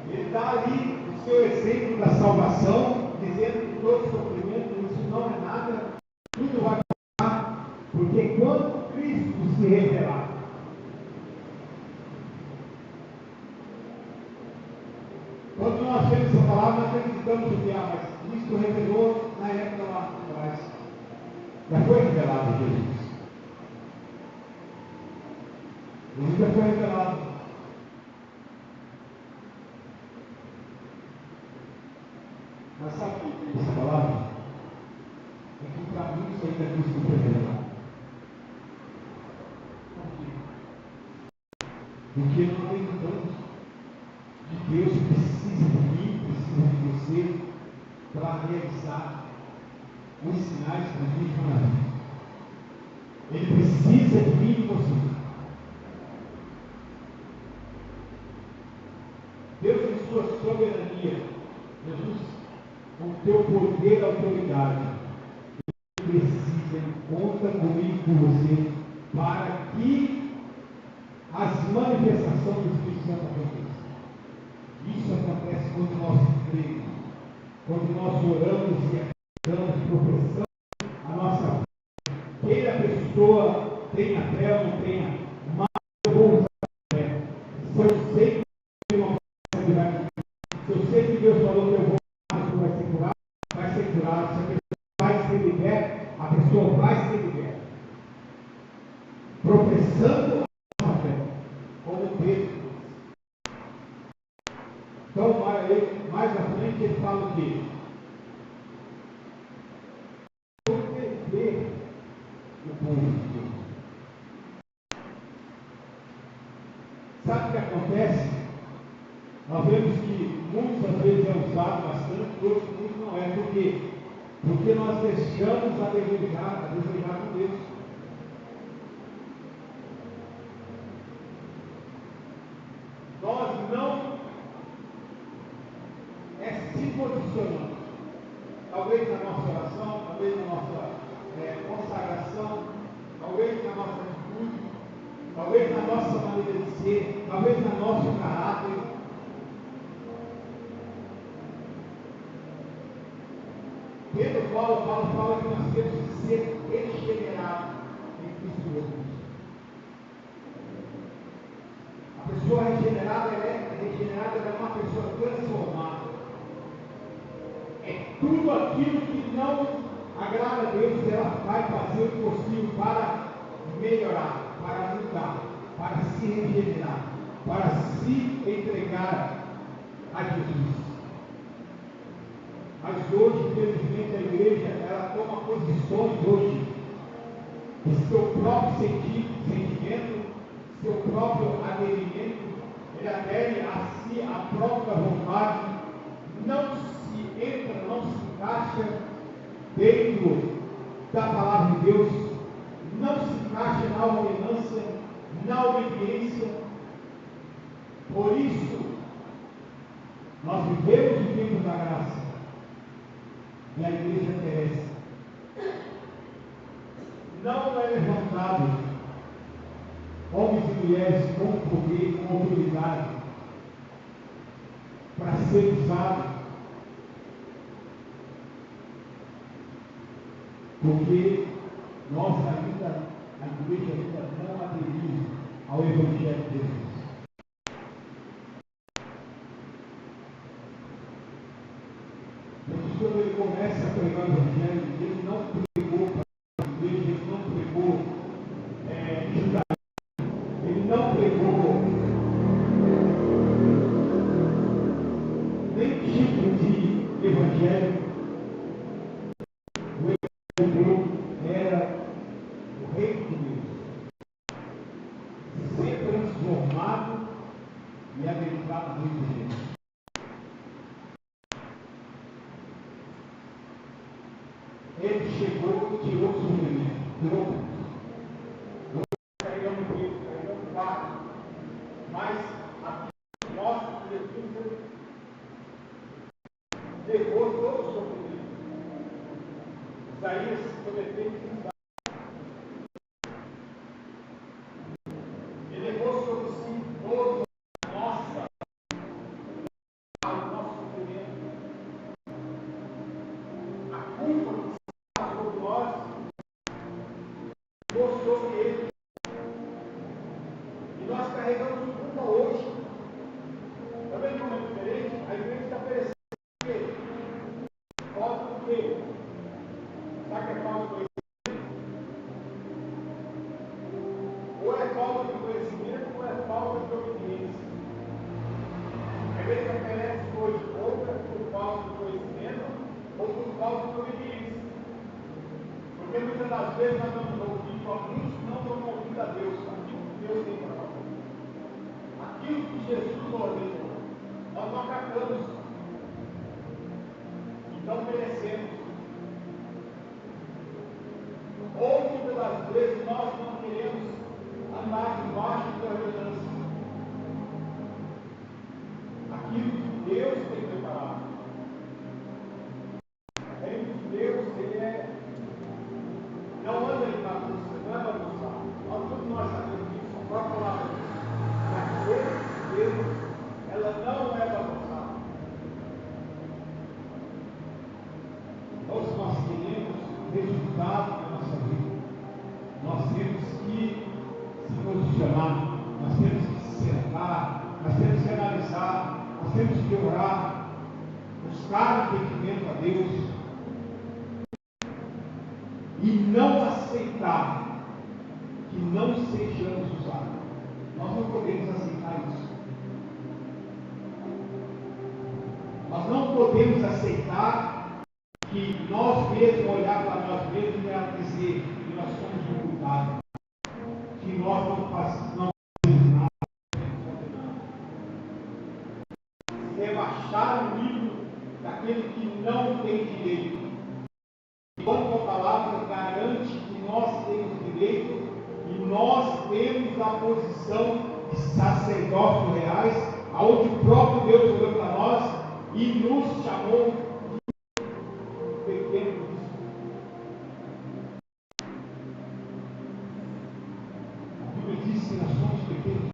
Ele dá ali o seu exemplo da salvação, dizendo que todo sofrimento, isso não é nada, tudo vai passar, porque quando Cristo se revelar, quando nós temos essa palavra, nós acreditamos o que há, mas Cristo revelou na época lá atrás. Já foi revelado Jesus. Jesus já foi revelado. Mas sabe o que é essa palavra? É que para mim isso ainda Cristo foi revelado. Por quê? Porque não acreditamos que Deus precisa de mim, precisa de você para realizar os sinais que a gente na vida. Ele precisa de mim e de você. Deus, em sua soberania, Jesus teu poder e autoridade. Ele precisa, ele conta comigo e com você, para que as manifestações do Espírito Santo aconteçam. Isso acontece quando nós cremos, quando nós oramos e acreditamos, professamos a nossa fé. Queira a pessoa tenha fé ou não tenha, mas eu vou usar a fé. Se eu sei que tem uma coisa que vai me curar, se eu sei que Deus falou que eu vou vai ser curado, vai ser curado. Se a pessoa vai ser liberta, a pessoa vai ser liberta. Professando a nossa fé, como Pedro. Então, mais à frente, ele fala o quê? Proteger o povo de Deus. Sabe o que acontece? Nós vemos que muitas vezes é usado bastante, outros muitos não é. Por quê? Porque nós deixamos a desejar com Deus. Nós não se posicionamos. Talvez na nossa oração, talvez na nossa consagração, talvez na nossa atitude, talvez na nossa maneira de ser, talvez no nosso caráter. Paulo fala que nós temos que ser regenerados em Cristo Jesus. A pessoa regenerada, ela é uma pessoa transformada. É tudo aquilo que não agrada a Deus, ela vai fazer o possível para melhorar, para mudar, para se regenerar, para se entregar a Jesus. Mas hoje, infelizmente, a igreja, ela toma posições hoje de seu próprio sentimento, seu próprio aderimento, ele adere a si, a própria vontade, não se encaixa dentro da palavra de Deus, não se encaixa na ordenança, na obediência. Por isso, nós vivemos o tempo da graça. E a igreja perece. Não é levantado homens e mulheres com poder, com autoridade, para ser usado, porque nós ainda, a igreja ainda não aderiu ao Evangelho de Jesus. Porque quando ele começa a pregar o Evangelho, ele não pregou para a igreja, ele não pregou judaísmo, ele não pregou nem tipo de evangelho. O evangelho era o reino de Deus, ser transformado e adentrado no reino de Deus. Ele chegou e tirou o sofrimento, tirou tudo. Nós carregamos isso, carregamos quatro, mas aqui mostra que Jesus levou todo o sofrimento. Isaías, ele levou sobre si todo o nosso sofrimento. A culpa que está sobre nós ficou sobre ele. E nós carregamos culpa hoje. Também como é diferente, a igreja está perecendo. Falta do quê? Sabe que é falta do conhecimento? Ou é falta de conhecimento ou é falta de obediência. A igreja perece hoje ou por falta de conhecimento ou por falta de obediência. Porque muitas das vezes nós vamos ouvir, muitos não vão ouvir a Deus, aquilo que Deus tem para nós. Aquilo que Jesus ordenou. Nós não acatamos. Então merecemos. Ou muitas das vezes nós não queremos andar debaixo da ordenança. Aquilo que Deus tem preparado. Deus e não aceitar que não sejamos usados. Nós não podemos aceitar isso. Nós não podemos aceitar que nós mesmos olhar para nós mesmos e dizer que nós somos um culpado, que nós não fazemos nada, rebaixar o nível daquele que não tem direito. Enquanto a palavra garante que nós temos direito e nós temos a posição de sacerdócios reais, aonde o próprio Deus olhou para nós e nos chamou de pequeno Cristo. A Bíblia diz que nós somos pequenos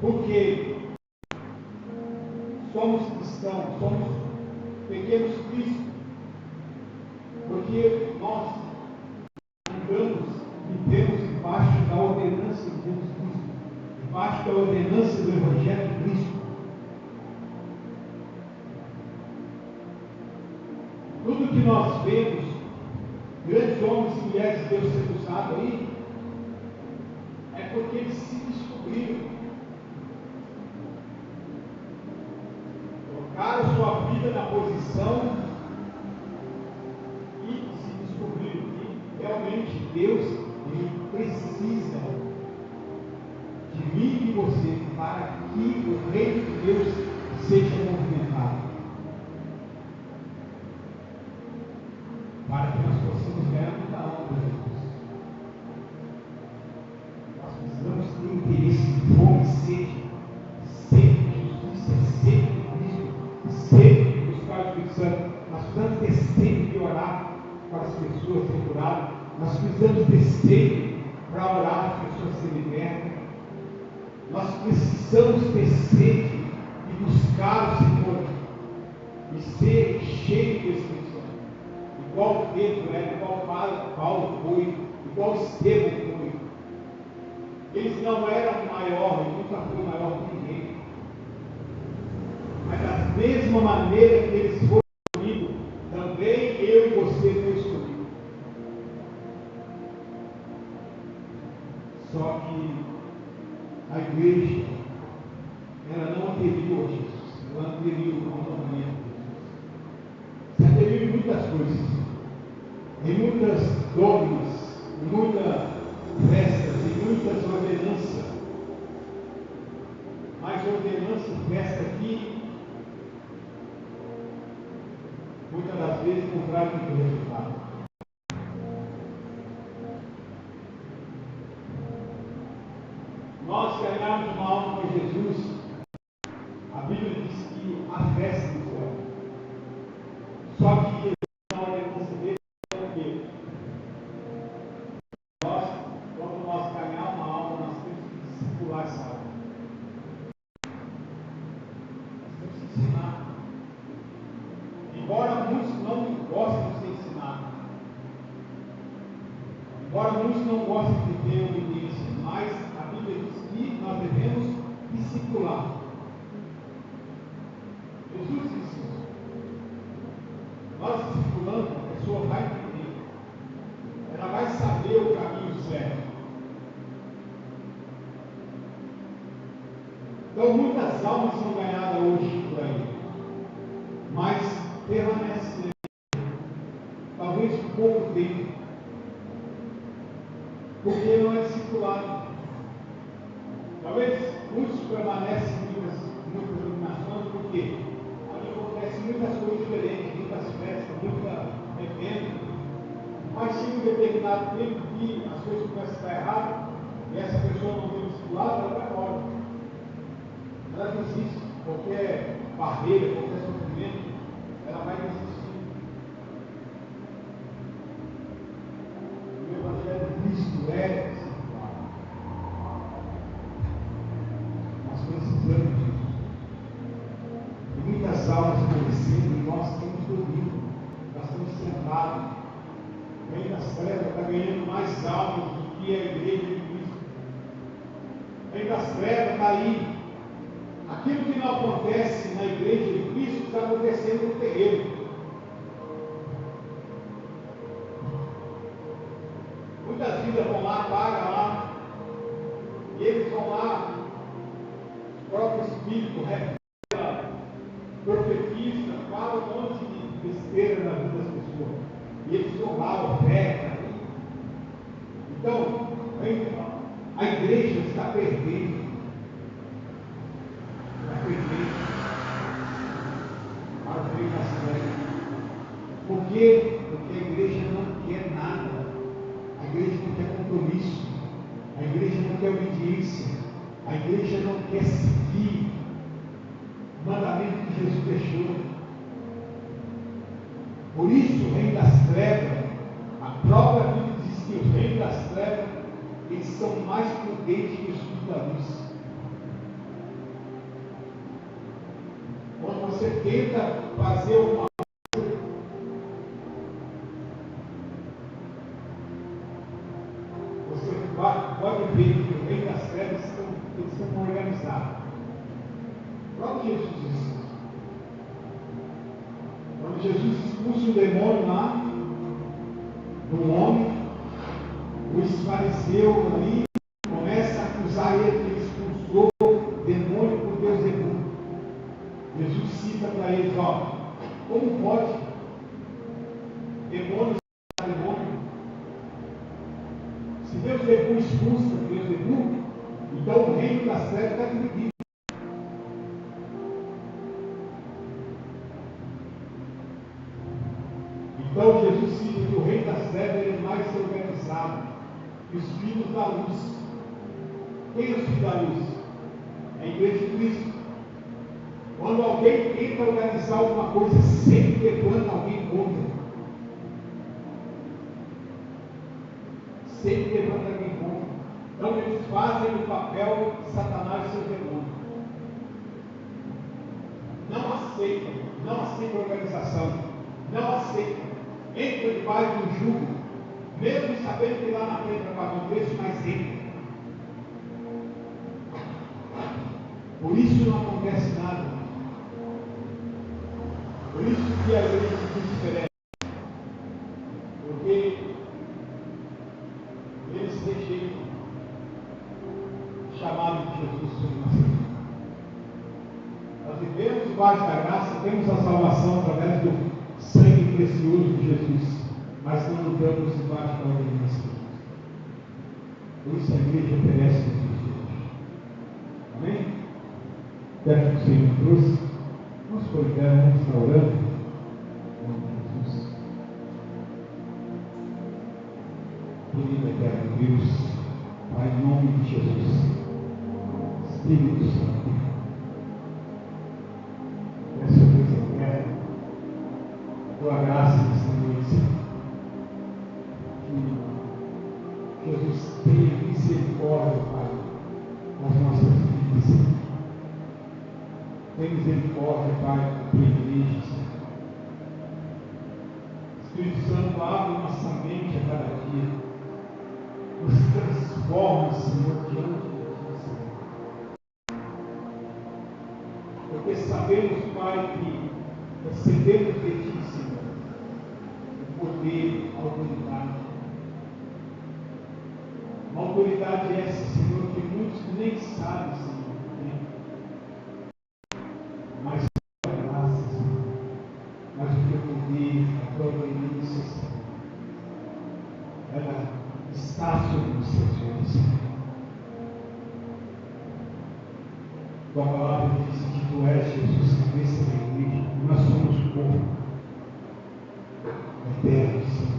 porque somos cristãos, somos pequenos Cristo, porque nós andamos e vivemos debaixo da ordenança de Jesus Cristo, debaixo da ordenança do Evangelho de Cristo. Tudo que nós vemos, grandes homens e mulheres de Deus sendo usados aí, é porque eles se descobriram, colocaram sua vida na posição e se descobriram que realmente Deus ele precisa de mim e de você para que o reino de Deus seja movimentado. Para que nós possamos ganhar muita alma para Jesus. Nós precisamos ter interesse, fome e sede, sede de justiça, sede de Cristo, sede de buscar o Espírito Santo. Nós precisamos ter sede de orar para as pessoas serem curadas. Nós precisamos ter sede para orar para as pessoas serem libertas. Nós precisamos ter sede de buscar o Senhor e ser cheio do Espírito Santo. Igual Pedro era, igual Paulo foi, igual Estevão foi. Eles não eram maiores, nunca foi maior que ninguém. Mas da mesma maneira que eles foram escolhidos, também eu e você foi escolhido. Só que a igreja, ela não aderiu a Jesus, ela aderiu ao mandamento de Jesus. Se aderiu em muitas coisas. Em muitas dogmas, em muitas festas, em muitas ordenanças. Mas ordenança e festa aqui, muitas das vezes, não traz muito resultado. Nós ganhamos uma alma com Jesus, a Bíblia diz que a festa do céu. Só que Jesus, na ordenança dele, quando nós ganhar uma alma, nós temos que discipular essa alma. Nós temos que ensinar. Embora muitos não gostem de ser ensinados, embora muitos não gostem de ter obediência, mas a Bíblia diz que nós devemos discipular. Jesus disse isso. Nós discipulando, a pessoa vai entender. Ela vai saber o caminho certo. Então, muitas almas são ganhadas hoje por aí, mas permanecem talvez por pouco tempo, porque não é discipulado. Talvez muitos permanecem em muitas iluminações, porque ali acontecem muitas coisas diferentes, muitas festas, muito evento. Mas chega um determinado tempo que as coisas começam a estar erradas e essa pessoa não tem discipulado, ela vai embora. Ela desiste, qualquer barreira, qualquer sofrimento, ela vai desistir. O Evangelho de Cristo é discipulado. Nós precisamos disso. E muitas almas conhecendo e nós temos dormido, nós estamos sentados. Vem das trevas, está ganhando mais almas do que a igreja de Cristo. Vem das trevas, está aí. Aquilo que não acontece na igreja de Cristo, isso acontecendo no terreiro. Muitas vidas vão lá, pagam lá, e eles vão lá, o próprio Espírito revela, profetiza, fala um monte de besteira na vida das pessoas. E eles vão lá, ofertam. Então, a igreja está perdendo. Está perdendo. Para o reino das trevas. Por quê? Porque a igreja não quer nada. A igreja não quer compromisso. A igreja não quer obediência. A igreja não quer seguir o mandamento que Jesus deixou. Por isso, o reino das trevas, a própria Bíblia diz que os reinos das trevas, eles são mais prudentes que os filhos da luz. Quando você tenta fazer uma coisa, você pode ver que o reino das trevas eles estão organizados. O próprio Jesus disse. Quando Jesus expulsa o demônio lá do homem, o fariseu ali começa a acusar ele que ele expulsou o demônio por Beelzebul. Jesus cita para eles, como pode demônio expulsar demônio? Se Beelzebul expulsa Beelzebul, então o reino das trevas está dividido. Então Jesus cita que o reino das trevas é mais organizado que os filhos da luz. Quem é os filhos da luz? É a igreja de Cristo. Quando alguém tenta organizar alguma coisa, sempre levanta alguém contra. Sempre levanta alguém contra. Então eles fazem o papel de Satanás e seu demônio. Não aceitam organização. Não aceitam. Entra debaixo do jugo, mesmo sabendo que lá na frente vai pagar um preço, mas entra. Por isso não acontece nada. Por isso que a igreja se desespera. Porque eles rejeitam o chamado de Jesus sobre nós. Nós vivemos debaixo da graça, temos a salvação através do sangue precioso de Jesus, mas não lutamos debaixo da ordenança. Por isso a igreja oferece Jesus hoje. Amém? Quero que o Senhor trouxe. Vamos colocar, vamos estar orando. Em nome de Jesus. Querido eterno Deus, Pai, em nome de Jesus, Espírito Santo, peço a Deus eterno, tua graça nesta noite, Senhor. Que Jesus tenha misericórdia, Pai, nas nossas vidas, Senhor. Tenha misericórdia, Pai, da tua igreja, Senhor. Espírito Santo, abre nossa mente a cada dia. Nos transforma, Senhor, diante de ti, Senhor. Porque sabemos, Pai, que recebemos de ti, Senhor, o poder, a autoridade. Uma autoridade essa, Senhor, que muitos nem sabem, Senhor, né? Mas a tua graça, Senhor, mas o teu poder, a tua obediência, Senhor, ela está sobre os seus olhos, Senhor. Tua palavra diz que tu és Jesus, cabeça da igreja, e nós somos o corpo eterno, Senhor.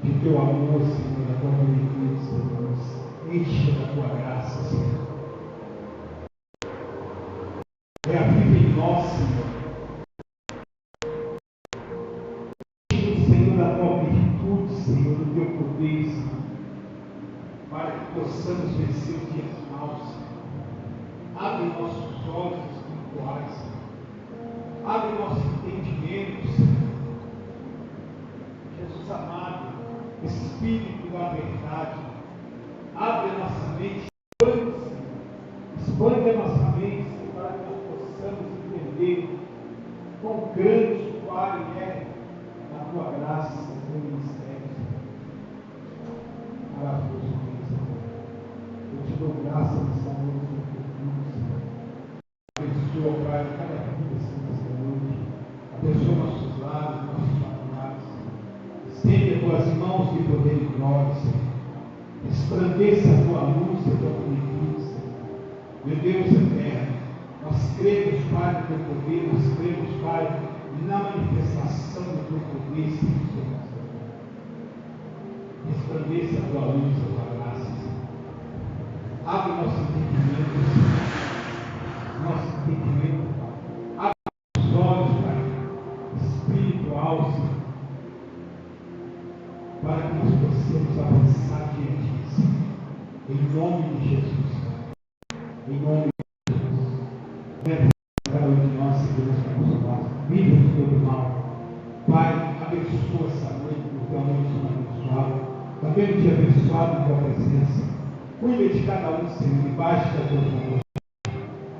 Que o teu amor, Senhor, da tua bondade, Senhor, nos enche da tua graça, Senhor. Reaviva em nós, Senhor. Senhor, da tua virtude, Senhor, do teu poder, Senhor, para que possamos vencer os dias maus, Senhor. Abre nossos olhos espirituais, Senhor. Abre nosso entendimento, Senhor. Jesus amado, Espírito da verdade, abre a nossa mente, expande a nossa mente, Senhor, para que nós possamos quão grande, Pai, é a tua graça, o teu ministério. Maravilhoso, Senhor. Eu te dou graça nessa noite, meu Deus, Senhor. Abençoa, Pai, cada vida, Senhor, nesta noite. Abençoa nossos lares, nossos familiares. Estende as tuas mãos de poder e glória, Senhor. Resplandeça a tua luz, a tua plenitude, Senhor. Meu Deus eterno, nós cremos, Pai, no teu poder, nós cremos, Pai, na manifestação do teu poder, Senhor. Resplandeça a tua luz, a tua graça, Senhor. Abre nosso entendimento, Senhor. Nosso entendimento, Pai. Abre os olhos, Pai, espiritual, Senhor, para que nós possamos avançar diante de Ti. Em nome de Jesus, Pai. Em nome de Jesus. Leva cada um de nós, Senhor, para o nosso lado. Livre de todo mal. Pai, abençoa essa noite, porque é uma noite abençoada. Também te abençoado em tua presença. Cuida de cada um, Senhor, debaixo da tua mão.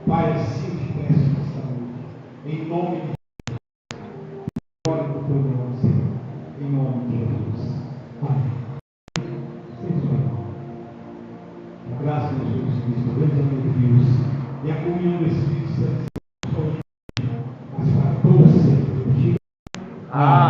Pai, assim eu te peço nesta noite. Em nome de Jesus. Glória do teu nome, Senhor. Em nome de Jesus. Amém. Senhor, a graça de Jesus Cristo, o grande amor de Deus e a comunhão do Espírito Santo, mas para todos sempre. Amém.